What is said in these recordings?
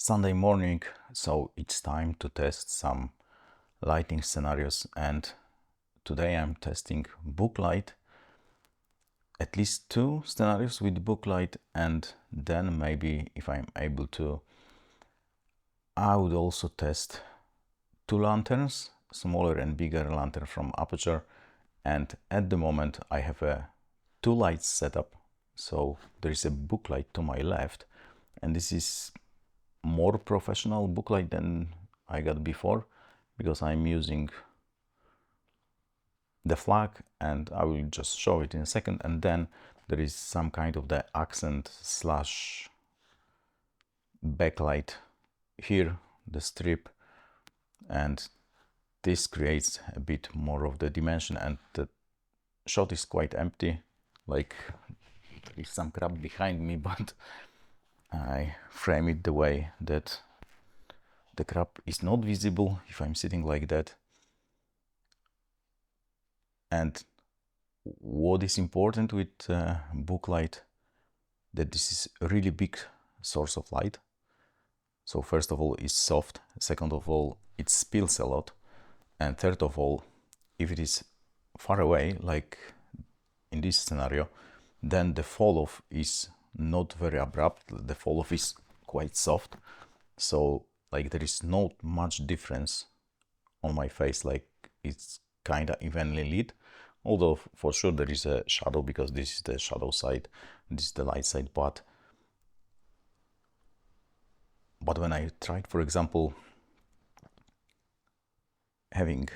Sunday morning, so it's time to test some lighting scenarios, and today I'm testing booklight, at least 2 scenarios with booklight, and then maybe if I'm able to, I would also test 2 lanterns, smaller and bigger lantern from Aputure, and at the moment I have a 2 lights setup. So there is a booklight to my left, and this is more professional booklight than I got before, because I'm using the flag, and I will just show it in a second. And then there is some kind of the accent slash backlight here, the strip, and this creates a bit more of the dimension, and the shot is quite empty, like there is some crap behind me, but I frame it the way that the crap is not visible if I'm sitting like that. And what is important with booklight, that this is a really big source of light. So first of all, it's soft. Second of all, it spills a lot. And third of all, if it is far away, like in this scenario, then the fall off is not very abrupt. The fall off is quite soft. So like there is not much difference on my face, like it's kind of evenly lit. Although for sure there is a shadow, because this is the shadow side, this is the light side. But when I tried, for example, having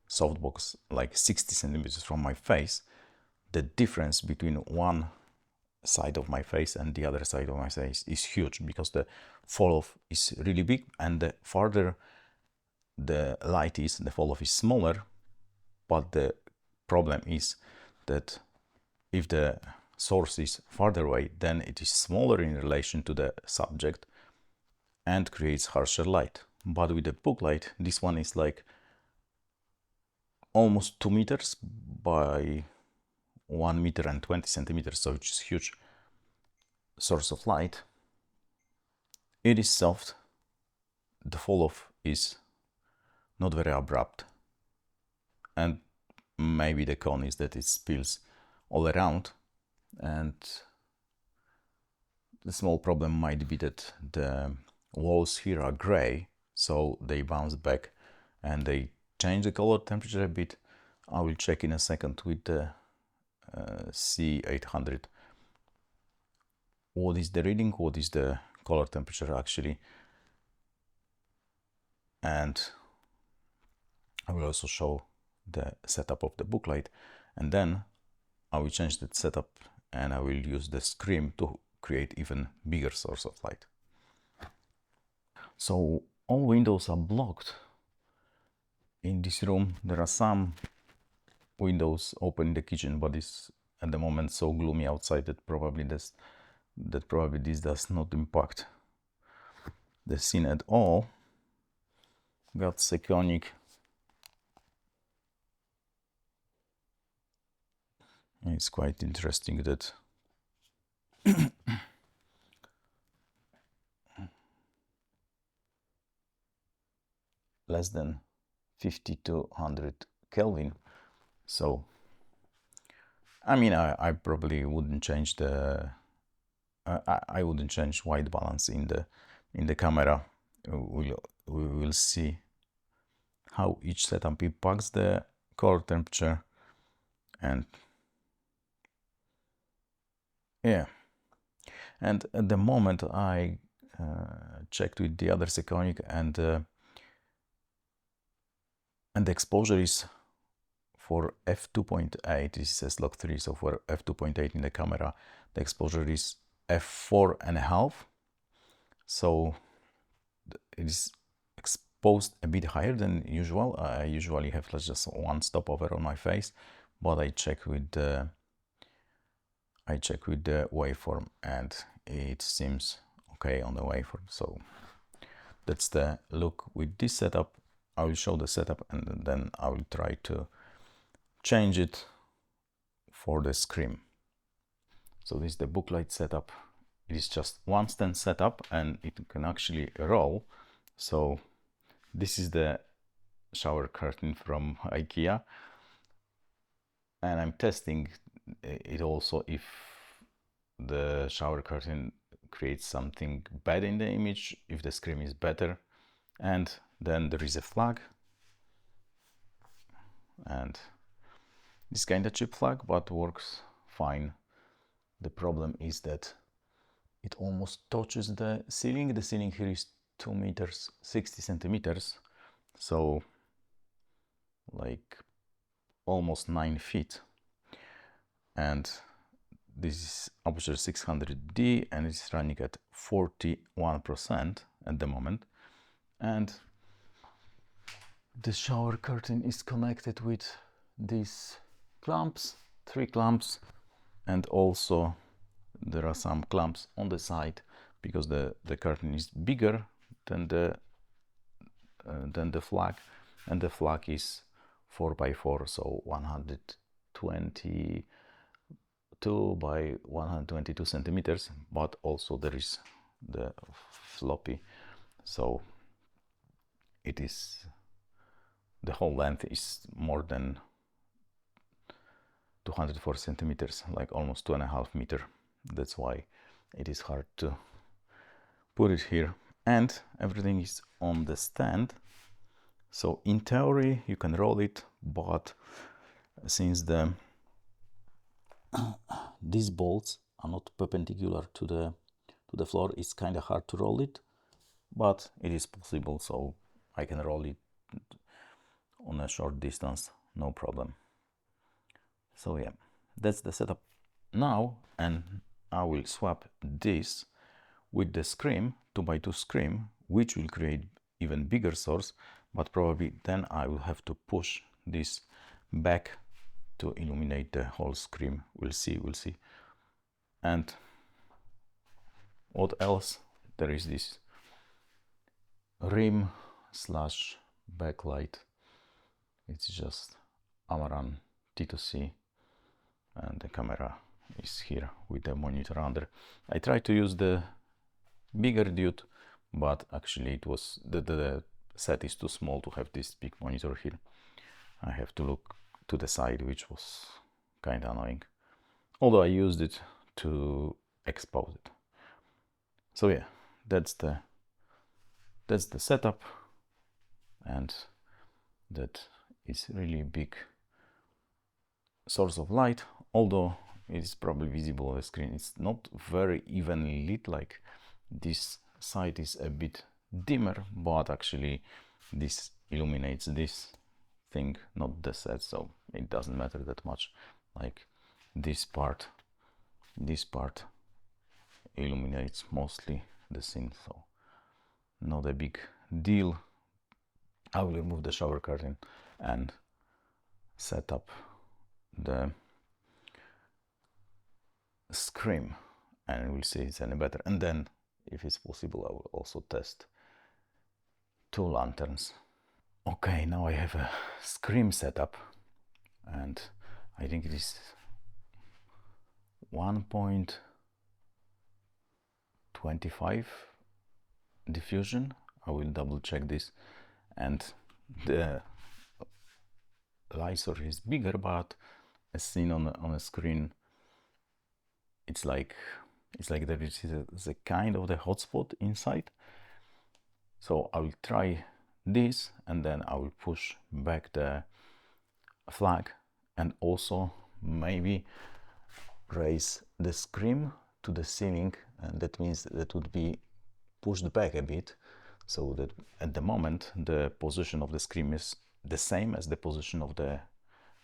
softbox like 60 centimeters from my face, the difference between one side of my face and the other side of my face is huge, because the fall off is really big, and the farther the light is, the fall off is smaller. But the problem is that if the source is farther away, then it is smaller in relation to the subject and creates harsher light. But with the booklight, this one is like almost 2 meters by 1 meter and 20 centimeters, so it's a huge source of light. It is soft, the fall off is not very abrupt, and maybe the con is that it spills all around, and the small problem might be that the walls here are gray, so they bounce back and they change the color temperature a bit. I will check in a second with the C800 what is the reading, what is the color temperature actually, and I will also show the setup of the booklight, and then I will change that setup and I will use the screen to create even bigger source of light. So all windows are blocked in this room. There are some windows open in the kitchen, but it's at the moment so gloomy outside that probably this does not impact the scene at all. Got Sekonic. It's quite interesting that less than 5200 Kelvin. So I mean, I probably wouldn't change the I wouldn't change white balance in the camera. We will see how each setup impacts the color temperature, and yeah. And at the moment I checked with the other Sekonic, and the exposure is for f2.8. This is S-Log3, so for f2.8 in the camera, the exposure is f4.5. So it is exposed a bit higher than usual. I usually have just one stopover on my face, but I check with the waveform, and it seems okay on the waveform. So that's the look with this setup. I will show the setup, and then I will try to change it for the screen. So this is the booklight setup. it is just one stand setup and it can actually roll. So this is the shower curtain from IKEA, and I'm testing it also if the shower curtain creates something bad in the image, if the screen is better. And then there is a flag, and this kind of cheap flag, but works fine. The problem is that it almost touches the ceiling. The ceiling here is 2 meters 60 centimeters, so like almost 9 feet. And this is Aputure 600D and it's running at 41% at the moment. And the shower curtain is connected with these clamps, 3 clamps, and also there are some clamps on the side because the curtain is bigger than the flag, and the flag is 4x4, so 122 by 122 centimeters, but also there is the floppy, so it is, the whole length is more than 204 centimeters, like almost 2.5 meters. That's why it is hard to put it here. And everything is on the stand, so in theory you can roll it, but since these bolts are not perpendicular to the floor, it's kind of hard to roll it, but it is possible, so I can roll it on a short distance, no problem. So yeah, that's the setup now, and I will swap this with the screen, 2x2 screen, which will create even bigger source, but probably then I will have to push this back to illuminate the whole screen. We'll see. And what else? There is this rim slash backlight. It's just Amaran T2C, and the camera is here with the monitor under. I tried to use the bigger dude, but actually it was the set is too small to have this big monitor here. I have to look to the side, which was kind of annoying, although I used it to expose it. So yeah, that's the setup, and that is really big source of light, although it is probably visible on the screen. It's not very evenly lit, like this side is a bit dimmer, but actually this illuminates this thing, not the set, so it doesn't matter that much. Like this part illuminates mostly the scene, so not a big deal. I will remove the shower curtain and set up the screen, and we'll see if it's any better. And then, if it's possible, I will also test 2 lanterns. Okay, now I have a screen setup, and I think it is 1.25 diffusion. I will double check this, and the light source is bigger, but as seen on a screen, it's like there is a kind of the hotspot inside. So I will try this, and then I will push back the flag, and also maybe raise the screen to the ceiling, and that means that would be pushed back a bit, so that at the moment the position of the screen is the same as the position of the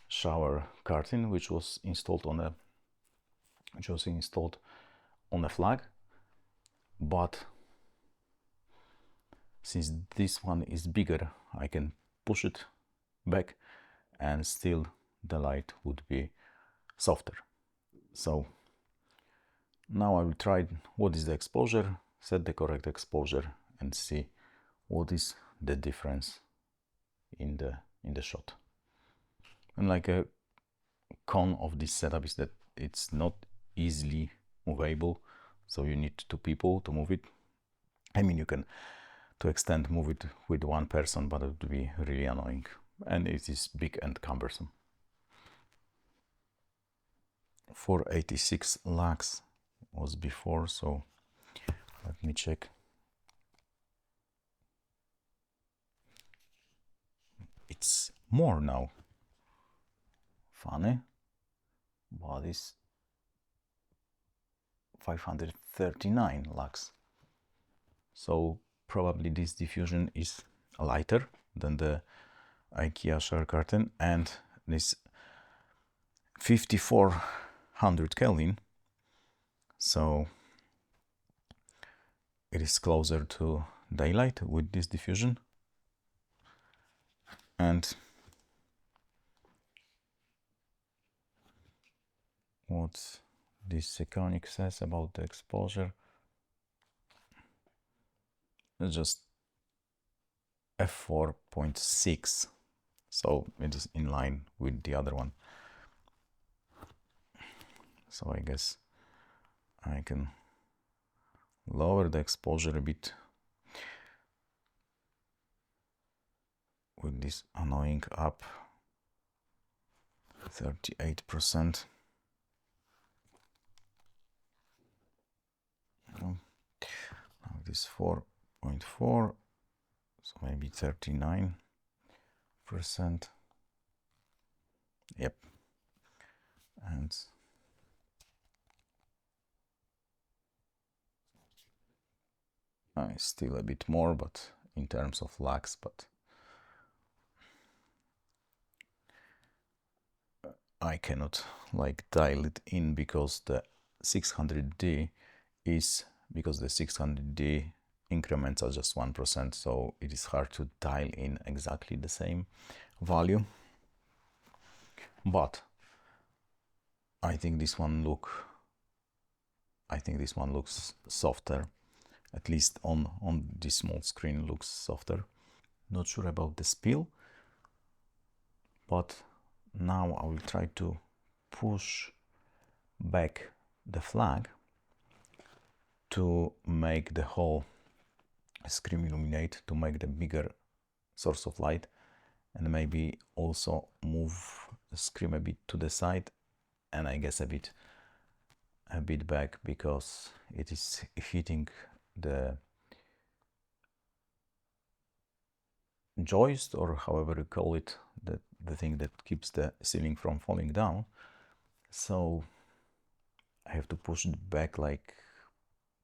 shower curtain, which was installed on a flag. But since this one is bigger, I can push it back and still the light would be softer. So now I will try what is the exposure, set the correct exposure, and see what is the difference in the shot. And like a con of this setup is that it's not easily movable. so you need two people to move it. I mean, you can to extend move it with one person, but it would be really annoying, and it is big and cumbersome. 486 lakhs was before, so let me check. It's more now. Funny, but it's 539 lakhs. So probably this diffusion is lighter than the IKEA shower curtain, and this 5400 Kelvin, so it is closer to daylight with this diffusion. And what this Sekonic says about the exposure, it's just f4.6, so it is in line with the other one. So I guess I can lower the exposure a bit with this annoying up 38%. Now this 4.4, so maybe 39%. Yep. And still a bit more, but in terms of lakhs, but I cannot like dial it in because the 600D is, because the 600D increments are just 1%, so it is hard to dial in exactly the same value. But I think this one looks softer, at least on this small screen looks softer. Not sure about the spill, but now I will try to push back the flag to make the whole screen illuminate, to make the bigger source of light, and maybe also move the screen a bit to the side, and I guess a bit back, because it is hitting the joist, or however you call it, the thing that keeps the ceiling from falling down. So I have to push it back like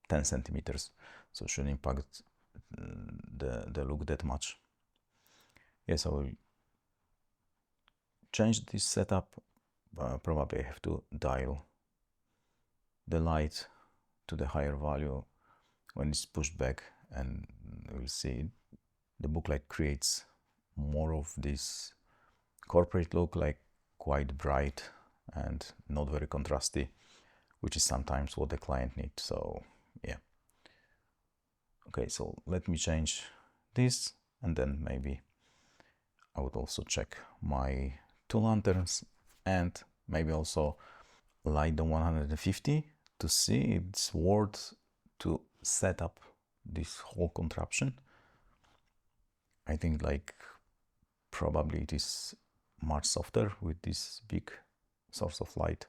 10 centimeters, so it shouldn't impact the look that much. Yes, I will change this setup. Probably I have to dial the light to the higher value when it's pushed back, and we'll see the booklight creates more of this corporate look, like quite bright and not very contrasty, which is sometimes what the client needs. So yeah. Okay, so let me change this, and then maybe I would also check my two lanterns, and maybe also light the 150 to see if it's worth to set up this whole contraption. I think like probably it is much softer with this big source of light.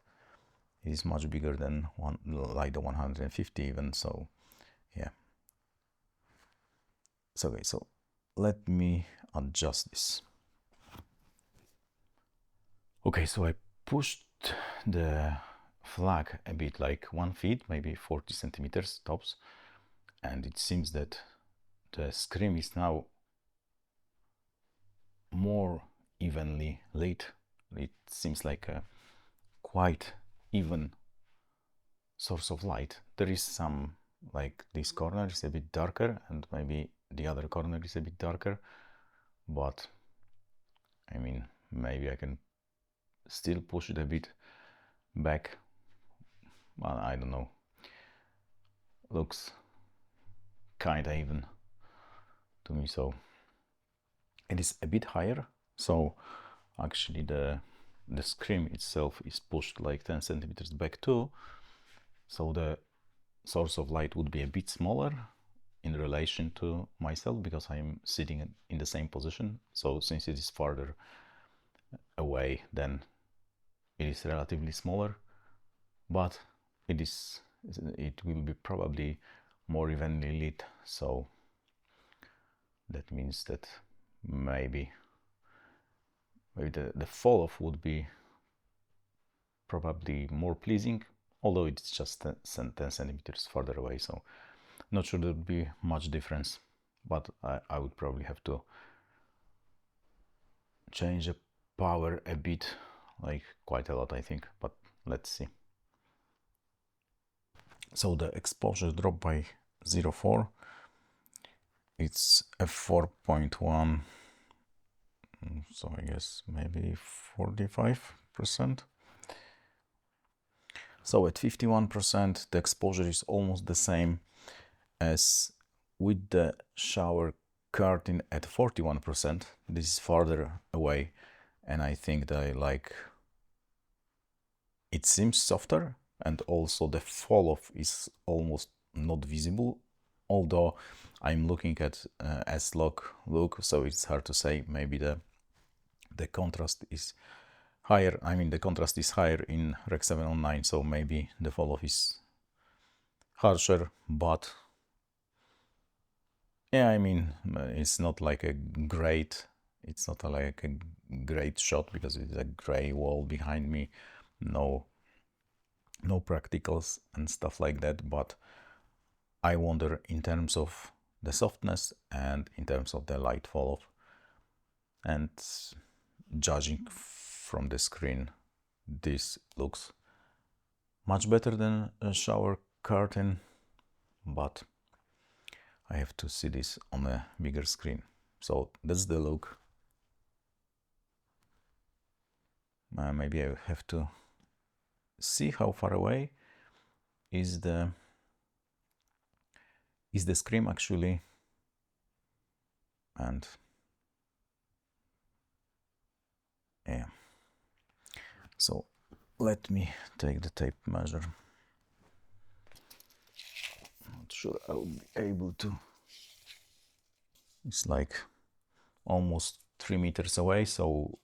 It is much bigger than light the 150 even, so yeah. So okay, so let me adjust this. Okay, so I pushed the flag a bit, like 1 feet, maybe 40 centimeters tops, and it seems that the screen is now more evenly lit. It seems like a quite even source of light. There is some, like this corner is a bit darker, and maybe the other corner is a bit darker, but I mean, maybe I can still push it a bit back. Well, I don't know. Looks kinda even to me, so it is a bit higher. So actually the screen itself is pushed like 10 centimeters back too. So the source of light would be a bit smaller in relation to myself because I'm sitting in the same position. So since it is farther away, then it is relatively smaller, but it will be probably more evenly lit. So that means that maybe the fall off would be probably more pleasing, although it's just 10 centimeters farther away, so not sure there would be much difference, but I would probably have to change the power a bit, like quite a lot I think, but let's see. So the exposure dropped by 0.4, it's f4.1, so I guess maybe 45%. So at 51%, the exposure is almost the same as with the shower curtain at 41%. This is farther away, and I think that it seems softer, and also the fall off is almost not visible, although I'm looking at S-Log look, so it's hard to say. Maybe the contrast is higher. I mean, the contrast is higher in Rec. 709, so maybe the fall off is harsher, but yeah, I mean, it's not like a great shot because it's a gray wall behind me, no practicals and stuff like that, but I wonder in terms of the softness and in terms of the light fall off, and judging from the screen, this looks much better than a shower curtain, but I have to see this on a bigger screen. So that's the look. Maybe I have to see how far away is the screen actually, and yeah. So let me take the tape measure. Not sure I will be able to. It's like almost 3 meters away, so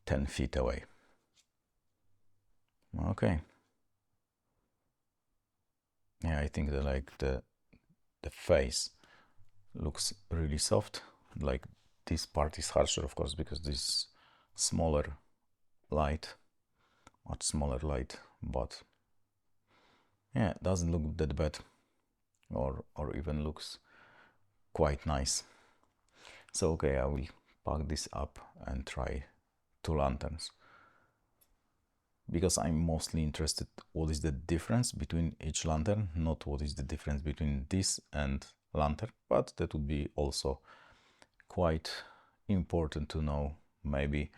10 feet away. Okay. Yeah, I think that the face looks really soft. Like this part is harsher, of course, because this smaller light, much smaller light, but yeah, it doesn't look that bad, or even looks quite nice. So okay, I will pack this up and try 2 lanterns, because I'm mostly interested what is the difference between each lantern, not what is the difference between this and lantern, but that would be also quite important to know. Maybe,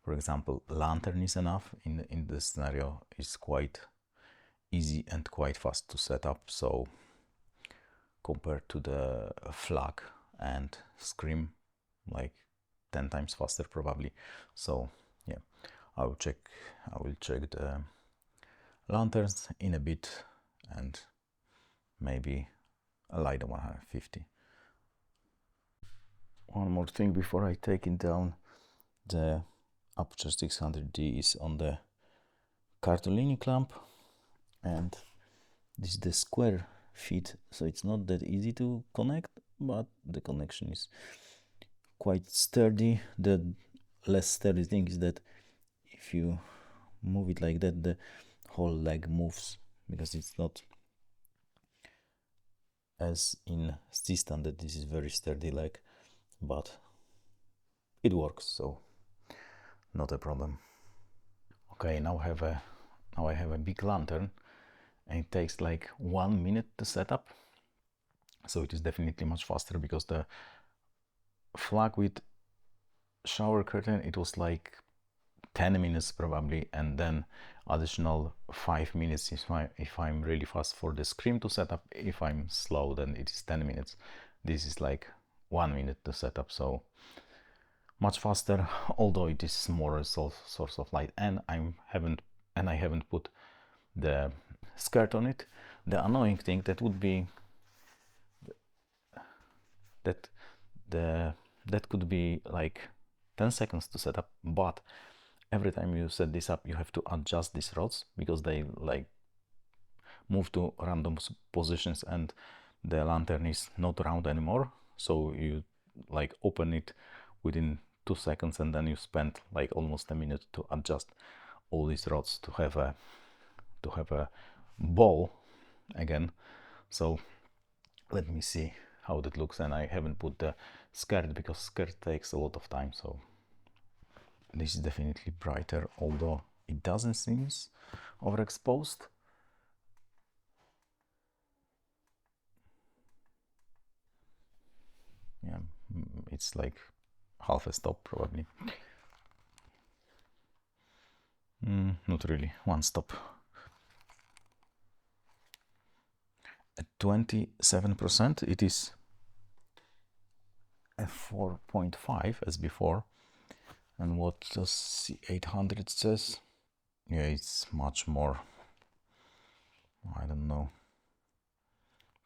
for example, lantern is enough in this scenario, is quite easy and quite fast to set up, so compared to the flag and scream, like 10 times faster probably. So yeah, I will check the lanterns in a bit, and maybe a lighter 150. One more thing before I take it down, the Aputure 600D is on the Cartolini clamp, and this is the square fit, so it's not that easy to connect, but the connection is quite sturdy. The less sturdy thing is that if you move it like that, the whole leg moves, because it's not as in C-stand that this is very sturdy leg, but it works, so not a problem. Okay, now I have a big lantern, and it takes like 1 minute to set up, so it is definitely much faster, because the flag with shower curtain, it was like 10 minutes probably, and then additional 5 minutes if I'm really fast for the screen to set up. If I'm slow, then it is 10 minutes. This is like 1 minute to set up, so much faster, although it is more a source of light, and I haven't put the skirt on it, The annoying thing that would be that could be like 10 seconds to set up, but every time you set this up you have to adjust these rods because they like move to random positions and the lantern is not round anymore, so you like open it within 2 seconds and then you spend like almost a minute to adjust all these rods to have a ball again. So let me see how that looks, and I haven't put the skirt because skirt takes a lot of time, so this is definitely brighter, although it doesn't seem overexposed. Yeah, it's like half a stop probably. Not really, one stop. At 27% it is f4.5 as before. And what does C800 says? Yeah, it's much more. I don't know.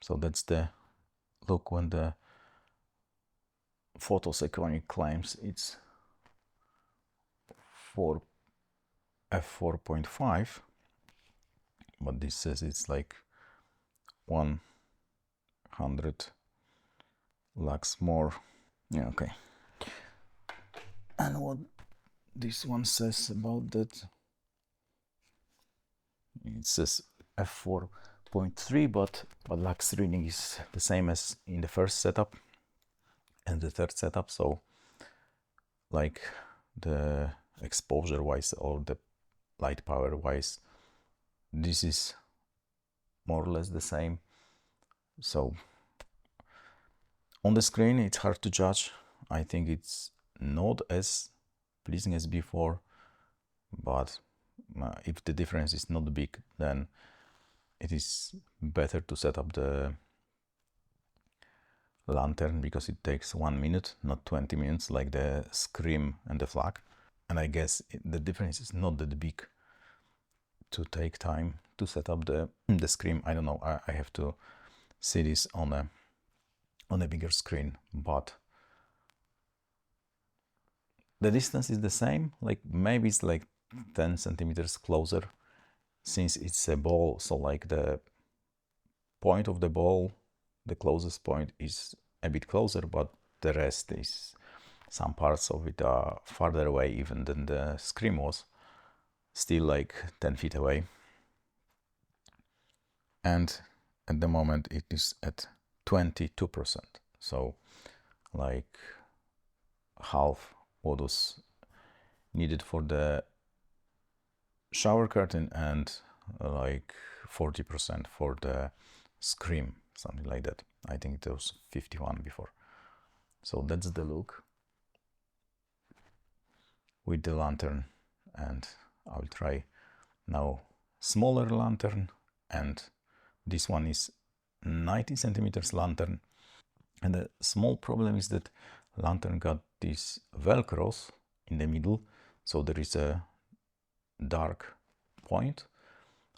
So that's the look when the photo Sekonic claims it's f4.5, but this says it's like 100 lux more. Yeah, okay. And what this one says about that? It says f4.3, but lux reading is the same as in the first setup and the third setup, so like the exposure wise or the light power wise, this is more or less the same. So on the screen it's hard to judge. I think it's not as pleasing as before, but if the difference is not big, then it is better to set up the lantern because it takes 1 minute, not 20 minutes like the scream and the flag. And I guess the difference is not that big to take time to set up the screen. I don't know, I have to see this on a bigger screen, but the distance is the same, like maybe it's like 10 centimeters closer since it's a ball, so like the point of the ball, the closest point is a bit closer, but the rest is, some parts of it are farther away even than the screen was, still like 10 feet away. And at the moment it is at 22%, so like half what was needed for the shower curtain and like 40% for the scream, something like that. I think it was 51 before. So that's the look with the lantern, and I'll try now smaller lantern, and this one is 90 centimeters lantern. And the small problem is that lantern got these velcros in the middle, so there is a dark point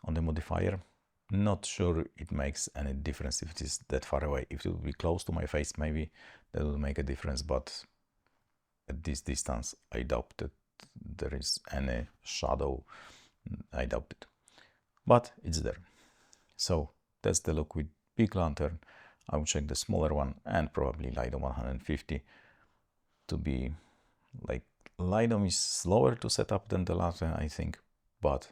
on the modifier. Not sure it makes any difference if it is that far away. If it would be close to my face, maybe that would make a difference, but at this distance I doubt that there is any shadow. I doubt it, but it's there. So that's the look with big lantern. I will check the smaller one and probably Lidom 150 to be like, Lidom is slower to set up than the lantern, I think, but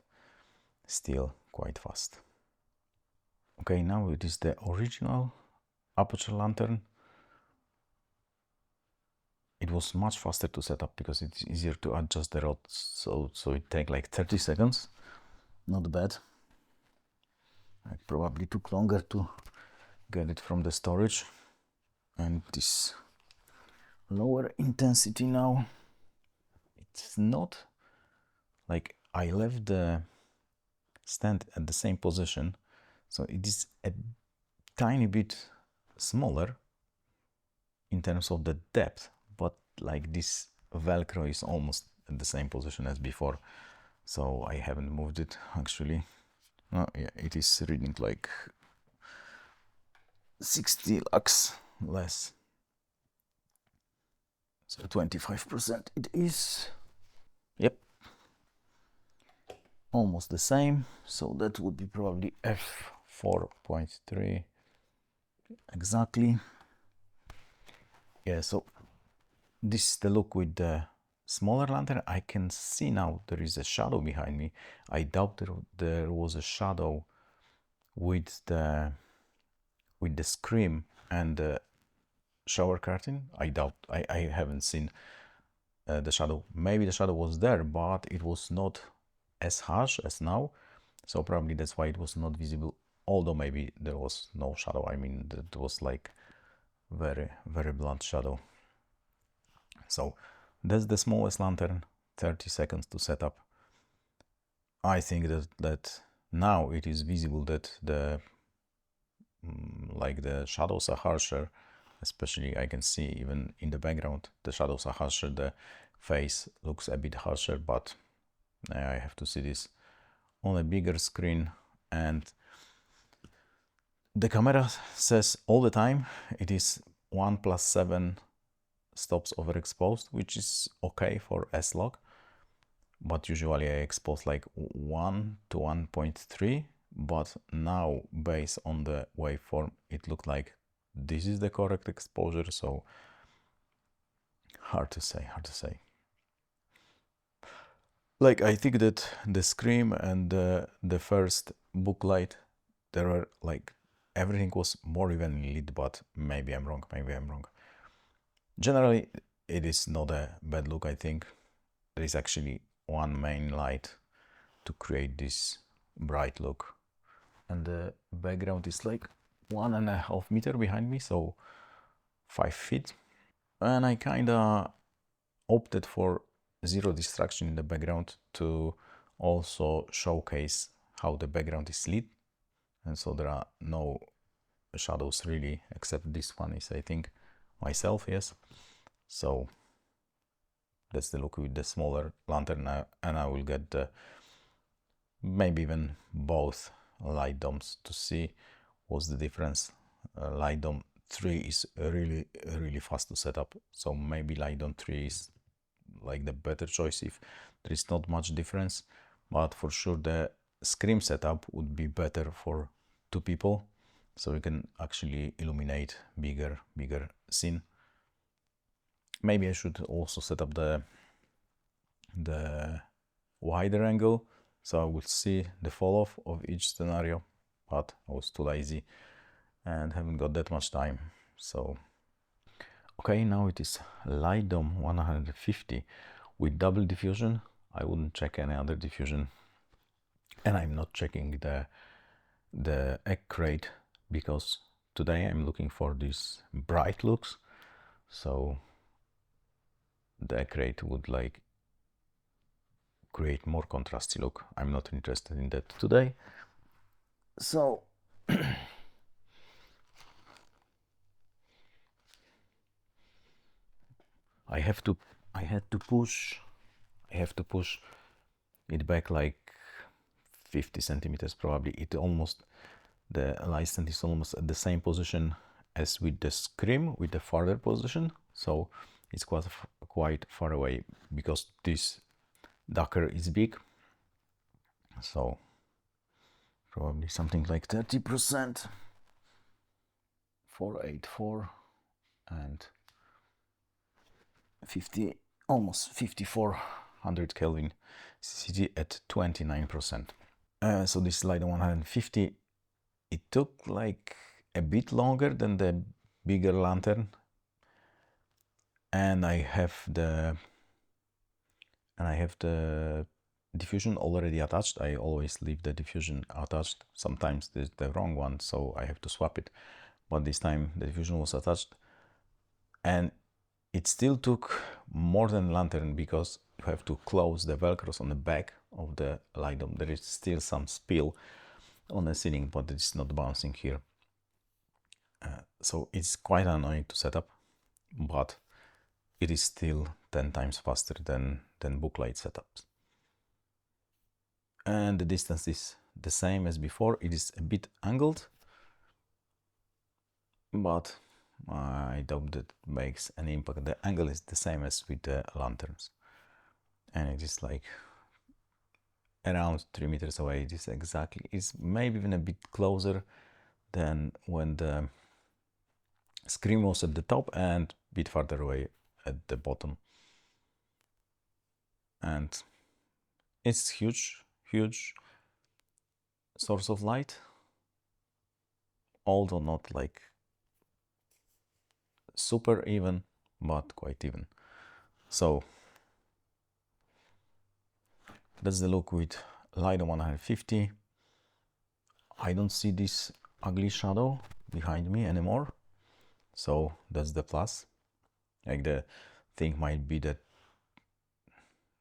still quite fast. Okay, now it is the original Aputure lantern. It was much faster to set up because it's easier to adjust the rod, so it takes like 30 seconds. Not bad. I probably took longer to get it from the storage. And this lower intensity now, it's not like I left the stand at the same position, so it is a tiny bit smaller in terms of the depth, but like this velcro is almost at the same position as before, so I haven't moved it actually. Oh yeah, it is reading like 60 lux less. So 25% it is. Yep. Almost the same. So that would be probably f4.3 exactly. Yeah, so this is the look with the smaller lantern. I can see now there is a shadow behind me. I doubt there was a shadow with the screen and the shower curtain. I doubt. I haven't seen the shadow. Maybe the shadow was there, but it was not as harsh as now. So probably that's why it was not visible. Although maybe there was no shadow. I mean, that was like very, very blunt shadow. So that's the smallest lantern, 30 seconds to set up. I think that now it is visible that the like the shadows are harsher, especially I can see even in the background the shadows are harsher, the face looks a bit harsher, but I have to see this on a bigger screen. And the camera says all the time it is 1+7 stops overexposed, which is okay for S-Log, but usually I expose like 1 to 1.3, but now based on the waveform it looked like this is the correct exposure, so hard to say. Like, I think that the Scream and the first booklight, there were like everything was more evenly lit, but maybe I'm wrong. Generally, it is not a bad look. I think there is actually one main light to create this bright look, and the background is like 1.5 meters behind me, so 5 feet. And I kinda opted for zero distraction in the background to also showcase how the background is lit, and so there are no shadows really, except this one is, I think, myself. Yes, so that's the look with the smaller lantern, and I will get maybe even both light domes to see what's the difference. Light dome 3 is really fast to set up, so maybe light dome 3 is like the better choice if there is not much difference, but for sure the Scream setup would be better for 2 people, so you can actually illuminate bigger scene. Maybe I should also set up the wider angle, so I will see the fall off of each scenario, but I was too lazy and haven't got that much time. So okay, now it is light dome 150 with double diffusion. I wouldn't check any other diffusion, and I'm not checking the egg crate because today I'm looking for these bright looks, so the egg crate would like create more contrasty look. I'm not interested in that today, so I had to push it back like 50 centimeters probably. The light stand is almost at the same position as with the Scream, with the farther position, so it's quite far away because this Docker is big, so probably something like 30%, 484 and 50, almost 5400 Kelvin, CCG at 29%. So this slide 150, it took like a bit longer than the bigger lantern, and I have the diffusion already attached. I always leave the diffusion attached. Sometimes there's the wrong one, so I have to swap it, but this time the diffusion was attached, and it still took more than lantern because you have to close the velcros on the back of the light dome. There is still some spill on the ceiling, but it's not bouncing here, so it's quite annoying to set up, but it is still 10 times faster than booklight setups. And the distance is the same as before. It is a bit angled, but I doubt that makes any impact. The angle is the same as with the lanterns, and it is like around 3 meters away. It is exactly, it's maybe even a bit closer than when the screen was at the top and a bit farther away at the bottom. And it's huge source of light, although not like super even, but quite even. So that's the look with light on 150. I don't see this ugly shadow behind me anymore, so that's the plus. Like, the thing might be that,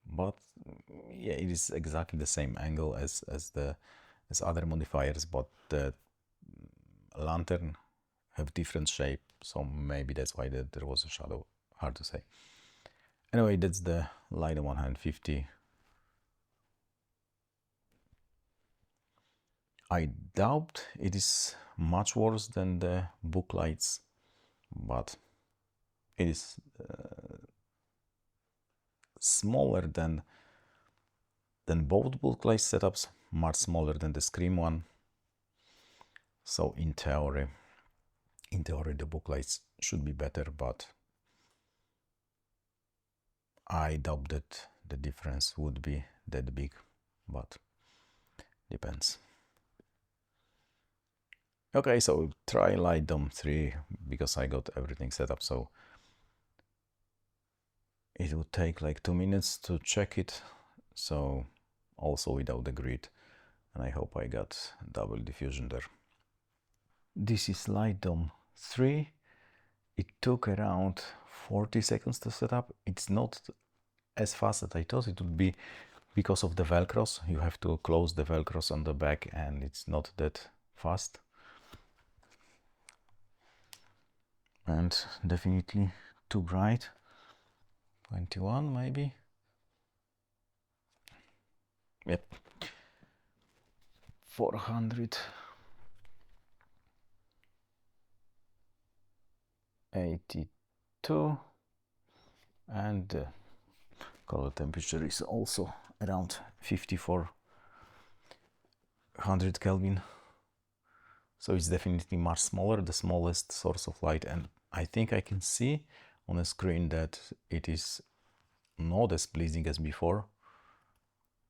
but yeah, it is exactly the same angle as other modifiers, but the lantern have different shape, so maybe that's why there was a shadow. Hard to say. Anyway, that's the light on 150. I doubt it is much worse than the book lights, but it is smaller than both book light setups, much smaller than the Scream one. So in theory the book lights should be better, but I doubt that the difference would be that big, but depends. Okay, so try Light Dome 3, because I got everything set up, so it would take like 2 minutes to check it, so also without the grid, and I hope I got double diffusion there. This is Light Dome 3. It took around 40 seconds to set up. It's not as fast as I thought it would be because of the velcros. You have to close the velcros on the back, and it's not that fast. And definitely too bright. 21 maybe. Yep. 482, and the color temperature is also around 5400 Kelvin. So it's definitely much smaller, the smallest source of light, and I think I can see on the screen that it is not as pleasing as before.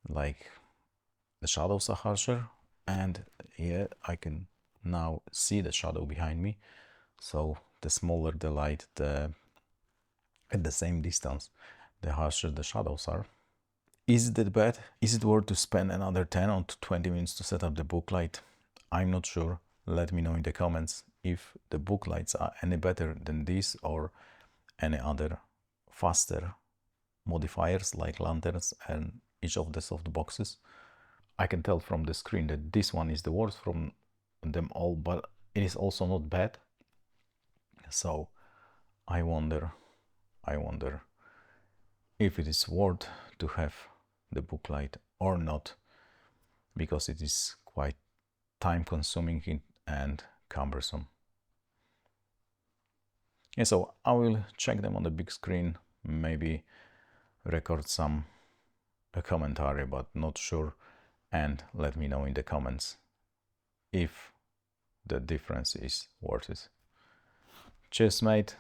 Like, the shadows are harsher, and here I can now see the shadow behind me. So the smaller the light, at the same distance, the harsher the shadows are. Is it that bad? Is it worth to spend another 10 or 20 minutes to set up the book light? I'm not sure. Let me know in the comments if the book lights are any better than this or any other faster modifiers like lanterns and each of the soft boxes. I can tell from the screen that this one is the worst from them all, but it is also not bad. So I wonder if it is worth to have the book light or not, because it is quite time consuming and cumbersome. Yeah, so I will check them on the big screen, maybe record a commentary, but not sure, and let me know in the comments if the difference is worth it. Cheers, mate.